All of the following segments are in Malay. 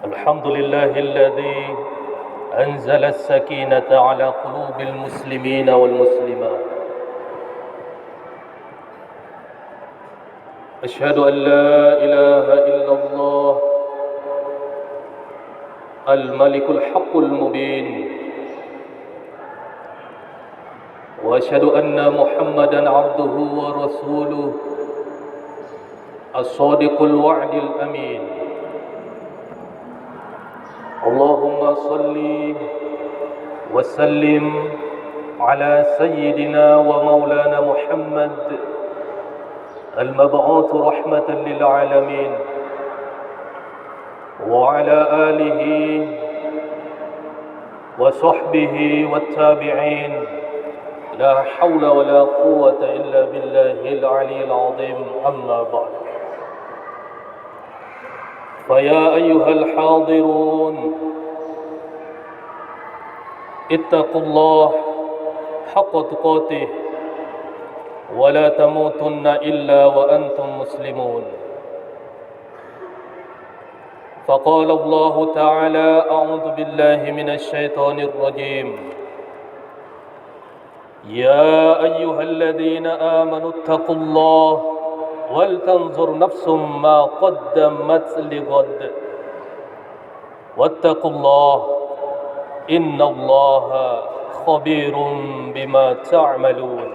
الحمد لله الذي أنزل السكينة على قلوب المسلمين والمسلمات. أشهد أن لا إله إلا الله الملك الحق المبين، وأشهد أن محمدًا عبده ورسوله الصادق الوعد الأمين. اللهم صل وسلم على سيدنا ومولانا محمد المبعوث رحمة للعالمين، وعلى آله وصحبه والتابعين. لا حول ولا قوة إلا بالله العلي العظيم. أما بعد، فيا أيها الحاضرون، اتقوا الله حق تقاته ولا تموتن إلا وأنتم مسلمون. فقال الله تعالى: أعوذ بالله من الشيطان الرجيم. يا أيها الذين آمنوا اتقوا الله ولتنظر نفس ما قدمت لغد واتقوا الله إن الله خبير بما تعملون.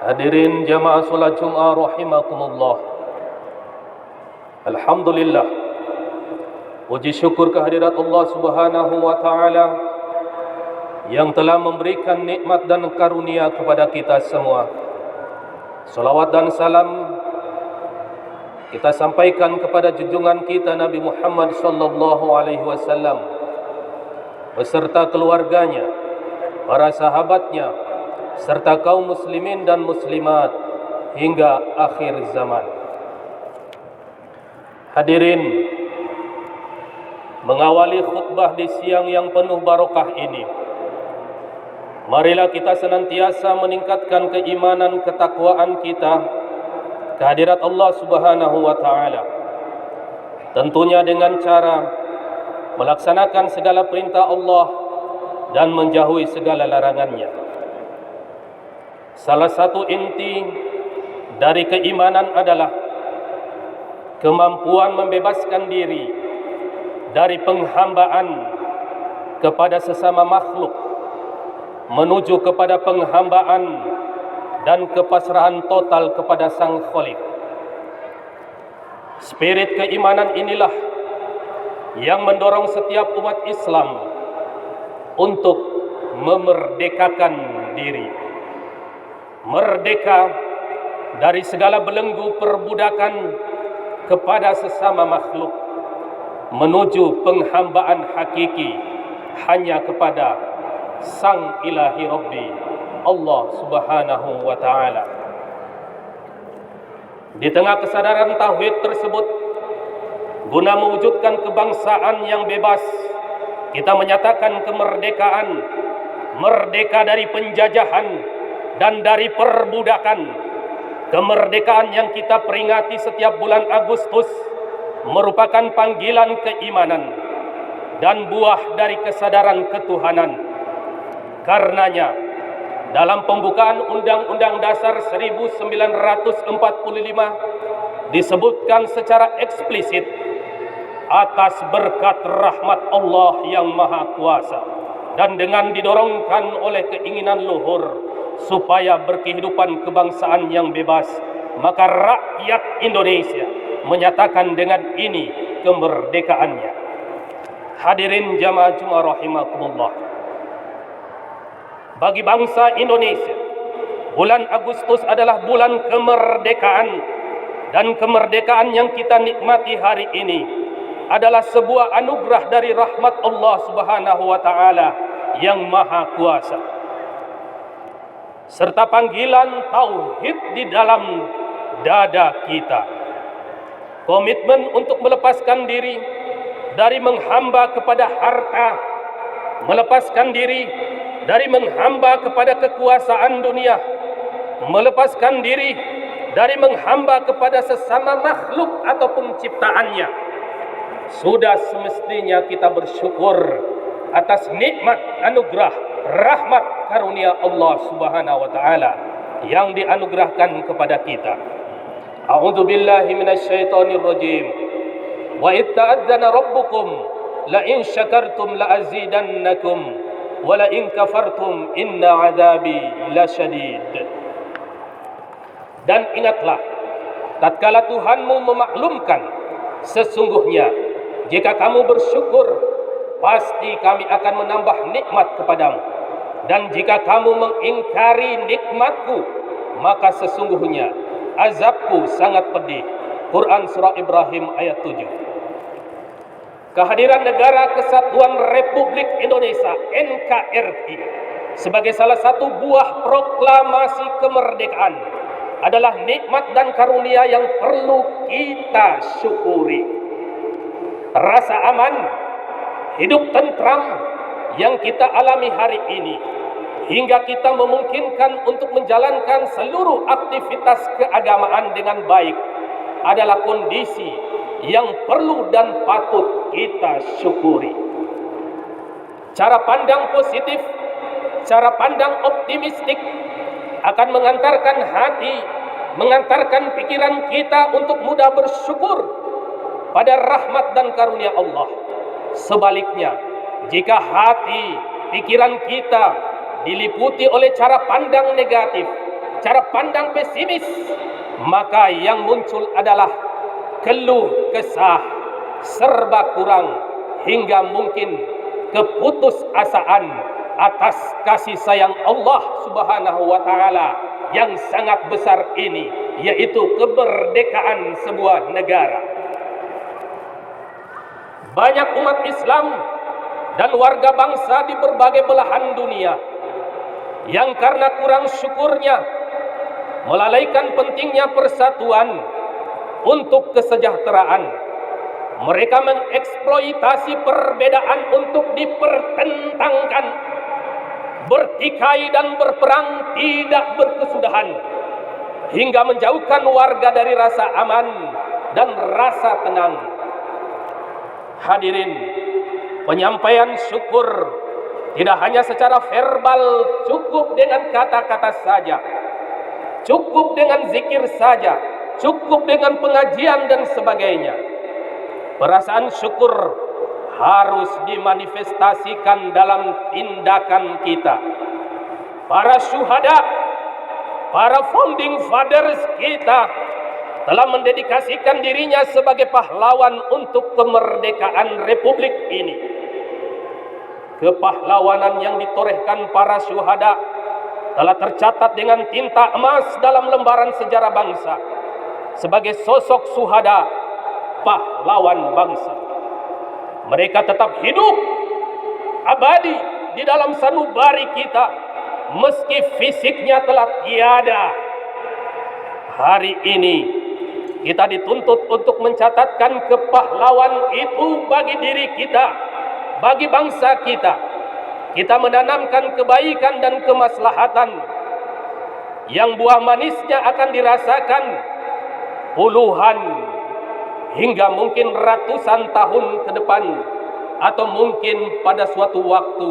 Hadirin jamaah salat Jumat rahimakumullah. Alhamdulillah, puji syukur kehadirat Allah Subhanahu wa taala yang telah memberikan nikmat dan karunia kepada kita semua. Salawat dan salam kita sampaikan kepada junjungan kita Nabi Muhammad sallallahu alaihi wasallam beserta keluarganya, para sahabatnya, serta kaum muslimin dan muslimat hingga akhir zaman. Hadirin, mengawali khutbah di siang yang penuh barokah ini, marilah kita senantiasa meningkatkan keimanan ketakwaan kita kehadirat Allah Subhanahu wa taala. Tentunya dengan cara melaksanakan segala perintah Allah dan menjauhi segala larangannya. Salah satu inti dari keimanan adalah kemampuan membebaskan diri dari penghambaan kepada sesama makhluk menuju kepada penghambaan dan kepasrahan total kepada Sang Khalik. Spirit keimanan inilah yang mendorong setiap umat Islam untuk memerdekakan diri, merdeka dari segala belenggu perbudakan kepada sesama makhluk, menuju penghambaan hakiki hanya kepada Sang Ilahi Rabbi, Allah Subhanahu wa ta'ala. Di tengah kesadaran tauhid tersebut, guna mewujudkan kebangsaan yang bebas, kita menyatakan kemerdekaan, merdeka dari penjajahan dan dari perbudakan. Kemerdekaan yang kita peringati setiap bulan Agustus merupakan panggilan keimanan dan buah dari kesadaran ketuhanan. Karenanya, dalam pembukaan Undang-Undang Dasar 1945 disebutkan secara eksplisit, atas berkat rahmat Allah yang Maha Kuasa dan dengan didorongkan oleh keinginan luhur supaya berkehidupan kebangsaan yang bebas, maka rakyat Indonesia menyatakan dengan ini kemerdekaannya. Hadirin jamaah Jumat rahimakumullah. Bagi bangsa Indonesia, bulan Agustus adalah bulan kemerdekaan, dan kemerdekaan yang kita nikmati hari ini adalah sebuah anugerah dari rahmat Allah Subhanahu wa taala yang Maha Kuasa. serta panggilan tauhid di dalam dada kita. Komitmen untuk melepaskan diri dari menghamba kepada harta, melepaskan diri dari menghamba kepada kekuasaan dunia, melepaskan diri dari menghamba kepada sesama makhluk ataupun ciptaannya. Sudah semestinya kita bersyukur atas nikmat, anugerah, rahmat, karunia Allah Subhanahu wa taala yang dianugerahkan kepada kita. A'udzu billahi minasyaitonir rajim. Wa id ta'adzana rabbukum la in syakartum la azidannakum wa la in kafartum inna 'adzabi lasyadid. Dan ingatlah tatkala Tuhanmu memaklumkan, sesungguhnya jika kamu bersyukur pasti kami akan menambah nikmat kepadamu, dan jika kamu mengingkari nikmatku maka sesungguhnya azabku sangat pedih. Quran Surah Ibrahim ayat 7. Kehadiran Negara Kesatuan Republik Indonesia NKRI sebagai salah satu buah proklamasi kemerdekaan adalah nikmat dan karunia yang perlu kita syukuri. Rasa aman, hidup tentram yang kita alami hari ini hingga kita memungkinkan untuk menjalankan seluruh aktivitas keagamaan dengan baik adalah kondisi yang perlu dan patut kita syukuri. Cara pandang positif, cara pandang optimistik akan mengantarkan hati, mengantarkan pikiran kita untuk mudah bersyukur pada rahmat dan karunia Allah. Sebaliknya, jika hati, pikiran kita diliputi oleh cara pandang negatif, cara pandang pesimis, maka yang muncul adalah keluh kesah, serba kurang, hingga mungkin keputusasaan atas kasih sayang Allah Subhanahu wa taala yang sangat besar ini, yaitu kemerdekaan sebuah negara. Banyak umat Islam dan warga bangsa di berbagai belahan dunia yang karena kurang syukurnya melalaikan pentingnya persatuan untuk kesejahteraan. Mereka mengeksploitasi perbedaan untuk dipertentangkan, bertikai dan berperang tidak berkesudahan, hingga menjauhkan warga dari rasa aman dan rasa tenang. Hadirin, penyampaian syukur tidak hanya secara verbal, cukup dengan kata-kata saja, cukup dengan zikir saja, cukup dengan pengajian dan sebagainya. Perasaan syukur harus dimanifestasikan dalam tindakan kita. Para syuhada, para founding fathers kita telah mendedikasikan dirinya sebagai pahlawan untuk kemerdekaan Republik ini. Kepahlawanan yang ditorehkan para syuhada telah tercatat dengan tinta emas dalam lembaran sejarah bangsa sebagai sosok syuhada, pahlawan bangsa. Mereka tetap hidup abadi di dalam sanubari kita meski fisiknya telah tiada. Hari ini kita dituntut untuk mencatatkan kepahlawan itu bagi diri kita, bagi bangsa kita. Kita menanamkan kebaikan dan kemaslahatan yang buah manisnya akan dirasakan puluhan hingga mungkin ratusan tahun ke depan, atau mungkin pada suatu waktu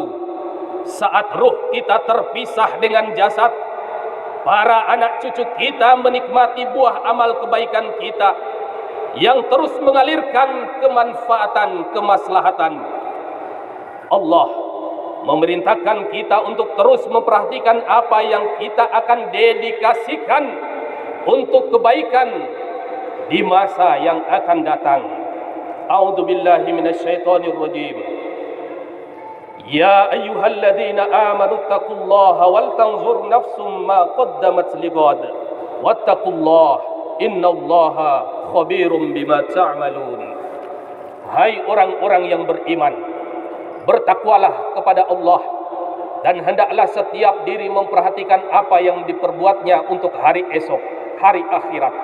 saat ruh kita terpisah dengan jasad, para anak cucu kita menikmati buah amal kebaikan kita yang terus mengalirkan kemanfaatan, kemaslahatan. Allah memerintahkan kita untuk terus memperhatikan apa yang kita akan dedikasikan untuk kebaikan di masa yang akan datang. A'udzu billahi minasyaitonir rajim. Ya ayyuhalladzina amanu taqullaha wal tanzur nafsum ma qaddamat lighad wattaqullaha innallaha khabirum bima ta'malun. Hai orang-orang yang beriman, bertakwalah kepada Allah dan hendaklah setiap diri memperhatikan apa yang diperbuatnya untuk hari esok, hari akhirat,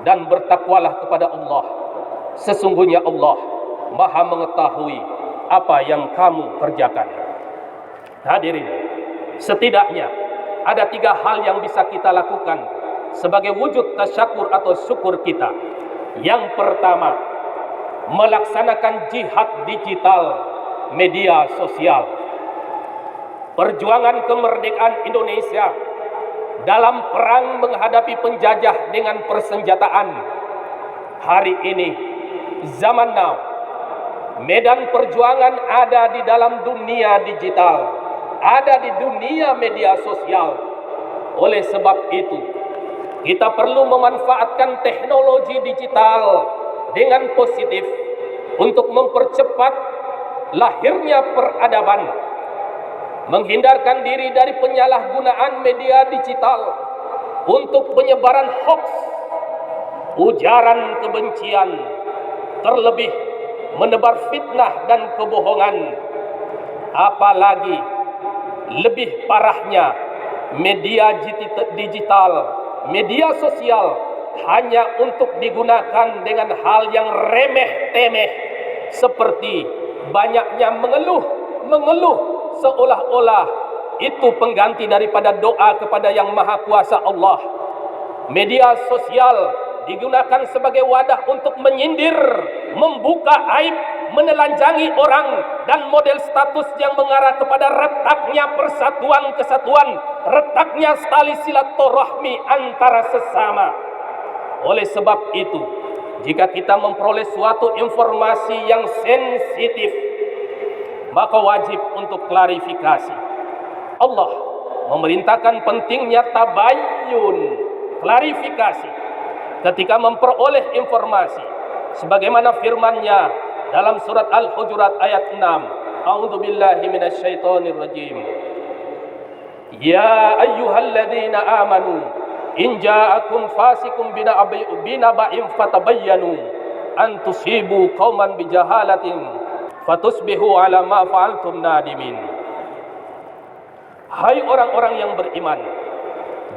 dan bertakwalah kepada Allah. Sesungguhnya Allah Maha mengetahui apa yang kamu kerjakan. Hadirin, setidaknya ada 3 hal yang bisa kita lakukan sebagai wujud tasyakur atau syukur kita. Yang pertama, melaksanakan jihad digital media sosial. Perjuangan kemerdekaan Indonesia dalam perang menghadapi penjajah dengan persenjataan. Hari ini, zaman now, medan perjuangan ada di dalam dunia digital, ada di dunia media sosial. Oleh sebab itu, kita perlu memanfaatkan teknologi digital dengan positif untuk mempercepat lahirnya peradaban, menghindarkan diri dari penyalahgunaan media digital untuk penyebaran hoax, ujaran kebencian, terlebih menebar fitnah dan kebohongan. Apalagi lebih parahnya, media digital, media sosial hanya untuk digunakan dengan hal yang remeh-temeh, seperti banyaknya mengeluh seolah-olah itu pengganti daripada doa kepada Yang Maha Kuasa Allah. Media sosial digunakan sebagai wadah untuk menyindir, membuka aib, menelanjangi orang, dan model status yang mengarah kepada retaknya persatuan kesatuan, retaknya tali silaturahmi antara sesama. Oleh sebab itu, jika kita memperoleh suatu informasi yang sensitif, maka wajib untuk klarifikasi. Allah memerintahkan pentingnya tabayyun, klarifikasi, ketika memperoleh informasi, sebagaimana firman-Nya dalam surat Al-Hujurat ayat 6. A'udzubillahi minasyaitonir rajim. Ya ayyuhalladzina amanu in ja'akum fasikum binaba'in fatabayyanu an tusibu qauman bijahalatin fatusbihu ala ma fa'altum nadimin. Hai orang-orang yang beriman,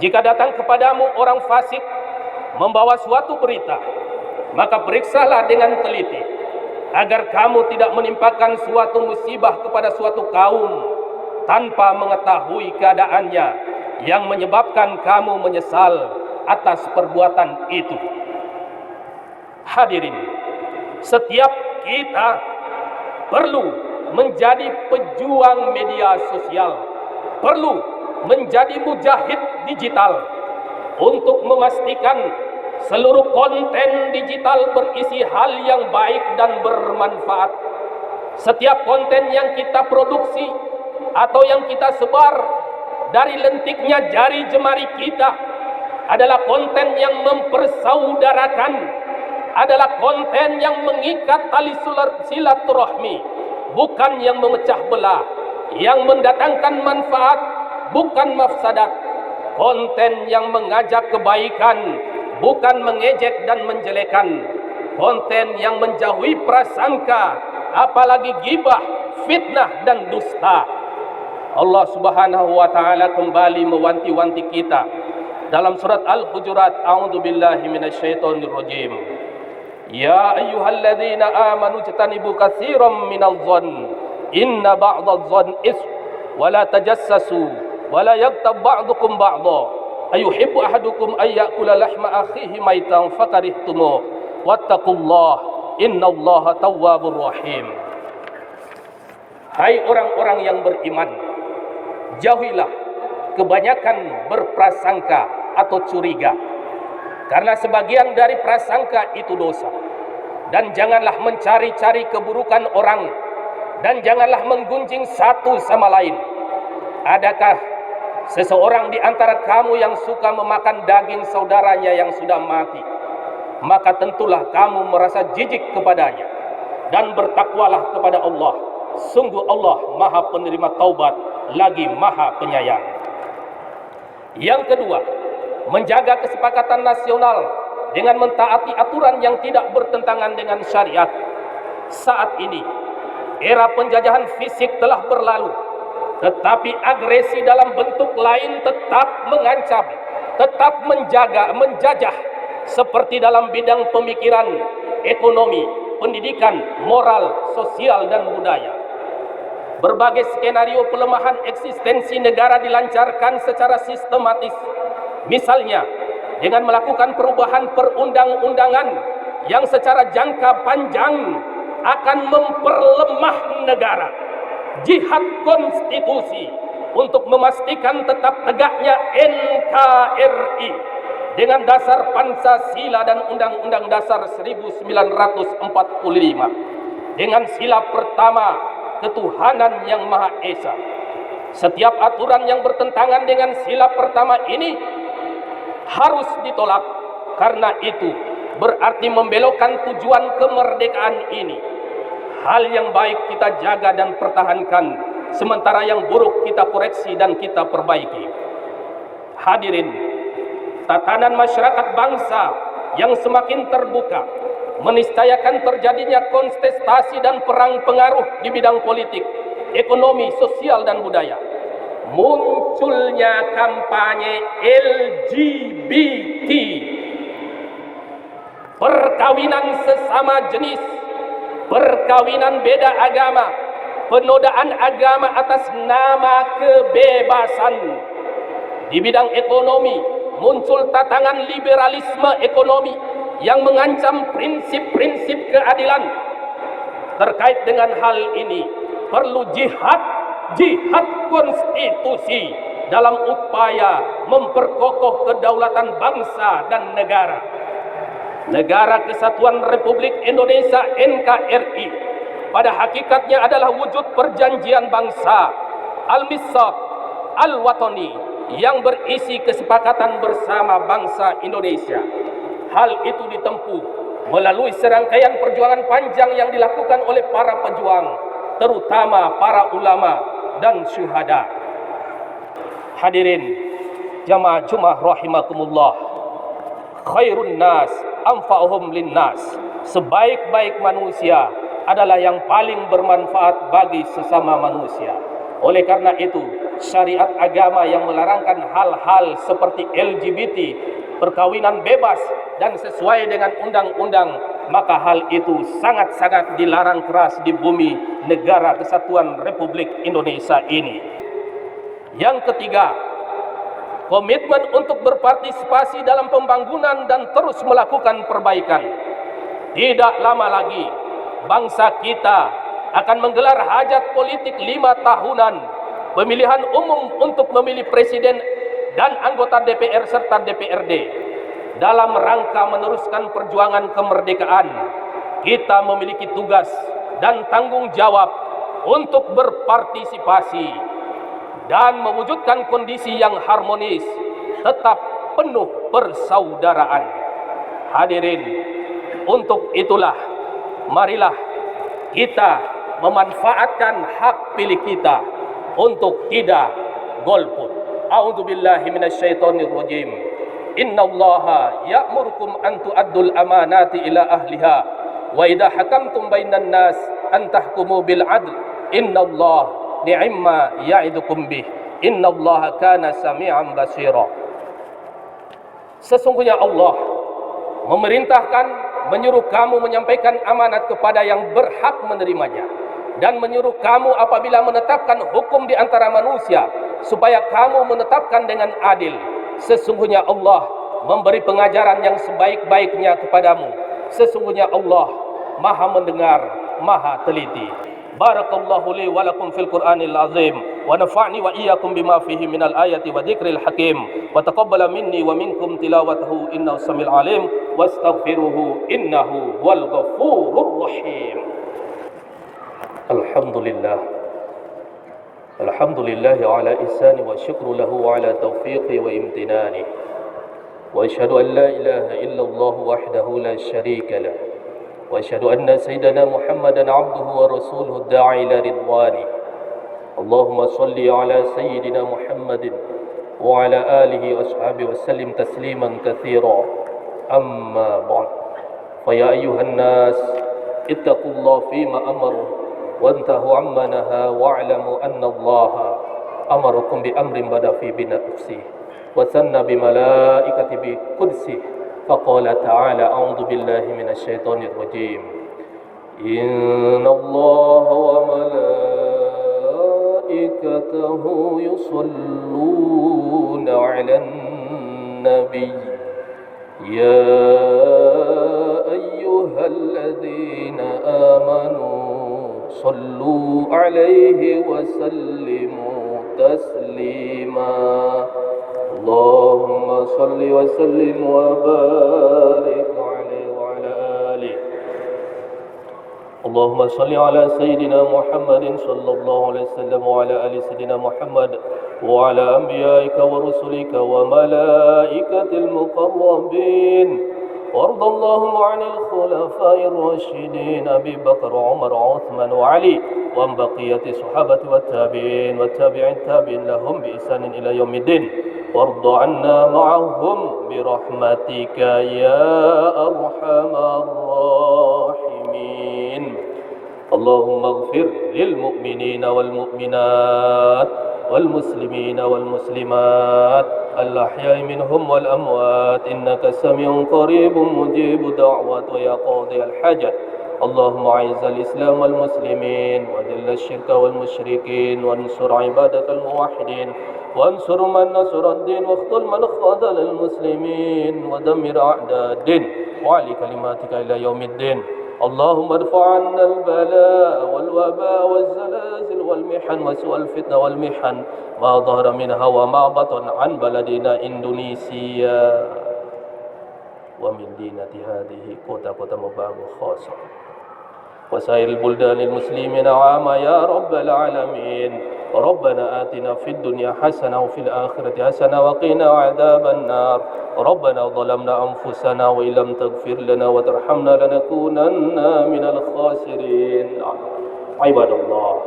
jika datang kepadamu orang fasik membawa suatu berita, maka periksalah dengan teliti, agar kamu tidak menimpakan suatu musibah kepada suatu kaum tanpa mengetahui keadaannya, yang menyebabkan kamu menyesal atas perbuatan itu. Hadirin, setiap kita perlu menjadi pejuang media sosial, perlu menjadi mujahid digital untuk memastikan seluruh konten digital berisi hal yang baik dan bermanfaat. Setiap konten yang kita produksi atau yang kita sebar dari lentiknya jari jemari kita adalah konten yang mempersaudarakan, adalah konten yang mengikat tali silaturahmi, bukan yang memecah belah, yang mendatangkan manfaat, bukan mafsadat. Konten yang mengajak kebaikan, bukan mengejek dan menjelekan. Konten yang menjauhi prasangka, apalagi ghibah, fitnah dan dusta. Allah Subhanahu wa taala kembali mewanti-wanti kita dalam surat Al-Hujurat, a'udzubillahi minasyaitonir rajim. Ya ayyuhalladzina amanu jtanibu katsiran minadh-dhann inna ba'dadh-dhann ism wa la tajassasu wa la yaghtab ba'dukum ba'dha ayuhibbu ahadukum ay ya'kula lahma akhihi maitan fakarihtumuh wattaqullaha innallaha tawwabur rahim. Hai orang-orang yang beriman, jauhilah kebanyakan berprasangka atau curiga, karena sebagian dari prasangka itu dosa. Dan janganlah mencari-cari keburukan orang, dan janganlah menggunjing satu sama lain. Adakah seseorang di antara kamu yang suka memakan daging saudaranya yang sudah mati? Maka tentulah kamu merasa jijik kepadanya, dan bertakwalah kepada Allah. Sungguh Allah Maha penerima taubat, lagi Maha penyayang. Yang kedua, menjaga kesepakatan nasional dengan mentaati aturan yang tidak bertentangan dengan syariat. Saat ini, era penjajahan fisik telah berlalu. tetapi agresi dalam bentuk lain tetap mengancam, tetap menjajah, seperti dalam bidang pemikiran, ekonomi, pendidikan, moral, sosial, dan budaya. Berbagai skenario pelemahan eksistensi negara dilancarkan secara sistematis, misalnya dengan melakukan perubahan perundang-undangan yang secara jangka panjang akan memperlemah negara, jihad konstitusi untuk memastikan tetap tegaknya NKRI dengan dasar Pancasila dan Undang-Undang Dasar 1945 dengan sila pertama ketuhanan yang Maha Esa. Setiap aturan yang bertentangan dengan sila pertama ini harus ditolak, karena itu berarti membelokkan tujuan kemerdekaan ini. Hal yang baik kita jaga dan pertahankan, sementara yang buruk kita koreksi dan kita perbaiki. Hadirin, tatanan masyarakat bangsa yang semakin terbuka meniscayakan terjadinya kontestasi dan perang pengaruh di bidang politik, ekonomi, sosial, dan budaya. Munculnya kampanye LGBT, perkawinan sesama jenis, perkawinan beda agama, penodaan agama atas nama kebebasan. Di bidang ekonomi, muncul tatangan liberalisme ekonomi yang mengancam prinsip-prinsip keadilan. Terkait dengan hal ini, perlu jihad konstitusi dalam upaya memperkokoh kedaulatan bangsa dan negara. Negara Kesatuan Republik Indonesia NKRI pada hakikatnya adalah wujud perjanjian bangsa Al-Mitsaq Al-Watani yang berisi kesepakatan bersama bangsa Indonesia. Hal itu ditempuh melalui serangkaian perjuangan panjang yang dilakukan oleh para pejuang, terutama para ulama dan syuhada. Hadirin jamaah Jumat rahimakumullah, khairun nas anfa'uhum linnas, sebaik-baik manusia adalah yang paling bermanfaat bagi sesama manusia. Oleh karena itu, syariat agama yang melarangkan hal-hal seperti LGBT, perkawinan bebas dan sesuai dengan undang-undang, maka hal itu sangat-sangat dilarang keras di bumi negara Kesatuan Republik Indonesia ini. Yang ketiga, komitmen untuk berpartisipasi dalam pembangunan dan terus melakukan perbaikan. Tidak lama lagi, bangsa kita akan menggelar hajat politik 5 tahunan, pemilihan umum untuk memilih presiden dan anggota DPR serta DPRD. Dalam rangka meneruskan perjuangan kemerdekaan, kita memiliki tugas dan tanggung jawab untuk berpartisipasi dan mewujudkan kondisi yang harmonis, tetap penuh persaudaraan. Hadirin, untuk itulah marilah kita memanfaatkan hak pilih kita untuk tidak golput. A'udzubillahi minasyaitonirrajim. Innallaha ya'murukum an tu'addul amanati ila ahliha wa idza hakamtum bainan nas an tahkumu bil 'adl. Innallaha ni'ma ya'idukum bih. Innallaha kana sami'an basira. Sesungguhnya Allah memerintahkan, menyuruh kamu menyampaikan amanat kepada yang berhak menerimanya, dan menyuruh kamu apabila menetapkan hukum di antara manusia supaya kamu menetapkan dengan adil. Sesungguhnya Allah memberi pengajaran yang sebaik-baiknya kepadamu. Sesungguhnya Allah Maha mendengar, Maha teliti. Barakallahu li wa lakum fil Qur'anil azim wa nafa'ni wa iyyakum bima fihi minal ayati wa dzikril hakim wa taqabbala minni wa minkum tilawatahu innahu samil alim wastaghfiruhu innahu wal ghafurur rahim. Alhamdulillah, alhamdulillah ala ihsani wa syukru lahu ala taufiqi wa imtinani wa asyhadu an la ilaha illallah wahdahu la syarika lah wa asyhadu anna sayyidana Muhammadan abduhu wa rasuluhu da'i ila ridwani. Allahumma salli ala sayyidina Muhammadin wa ala alihi wa ashabihi wa sallim tasliman katsira. Amma ba'd, fa ya ayyuhan nas ittaqullaha fima amaru وانتهوا عما نهى واعلموا أن الله أمركم بأمر بدأ في بنفسه وثنى بملائكة بقدسه فقال تعالى أعوذ بالله من الشيطان الرجيم إن الله وملائكته يصلون على النبي يا أيها الذين آمنوا صلوا عليه وسلموا تسليما اللهم صل وسلم وبارك عليه وعلى آله اللهم صل على سيدنا محمد صلى الله عليه وسلم وعلى آل سيدنا محمد وعلى أنبيائك ورسلك وملائكة المقربين وارض اللهم عن الخلفاء الراشدين أبي بكر وعمر وعثمان وعلي وعن بقية الصحابة والتابعين التابعين لهم بإحسان إلى يوم الدين وارض عنا معهم برحمتك يا أرحم الراحمين اللهم اغفر للمؤمنين والمؤمنات والمسلمين والمسلمات الأحياء منهم والأموات إنك سميع قريب مجيب دعوات ويا قاضي الحاجات اللهم أعز الإسلام والمسلمين وذل الشرك والمشركين وانصر عبادك الموحدين وانصر من نصر الدين واخذل من خذل المسلمين ودمر أعداء الدين وعلي كلماتك إلى يوم الدين اللهم ارفع عنا البلاء والوباء والزلازل والمحن وسوء الفتنة والمحن ما ظهر منها وما بطن عن بلدنا إندونيسيا ومن دينة هذه كوتا مباغ خاصة وسائر البلدان المسلمين عامة يا رب العالمين ربنا آتنا في الدنيا حسنة وفي الآخرة حسنة وقنا عذاب النار ربنا ظلمنا أنفسنا وإن لم تغفر لنا وترحمنا لنكونن من الخاسرين عباد الله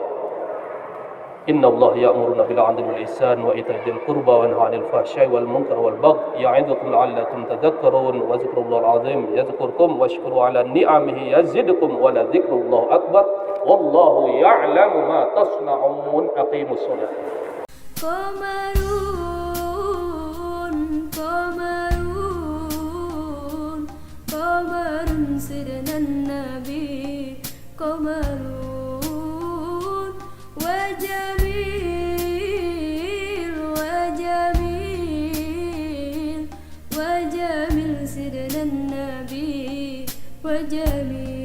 إن الله يأمرنا بالعدل والإحسان وإيتاء ذي القربى وينهى عن الفحشاء والمنكر والبغي يعظكم لعلكم تذكرون واذكروا الله العظيم يذكركم واشكروا على نعمه يزدكم ولذكر الله أكبر والله يعلم ما تصنعون أقيموا الصلاة قمر سيدنا النبي قمر وجميل سيدنا النبي وجميل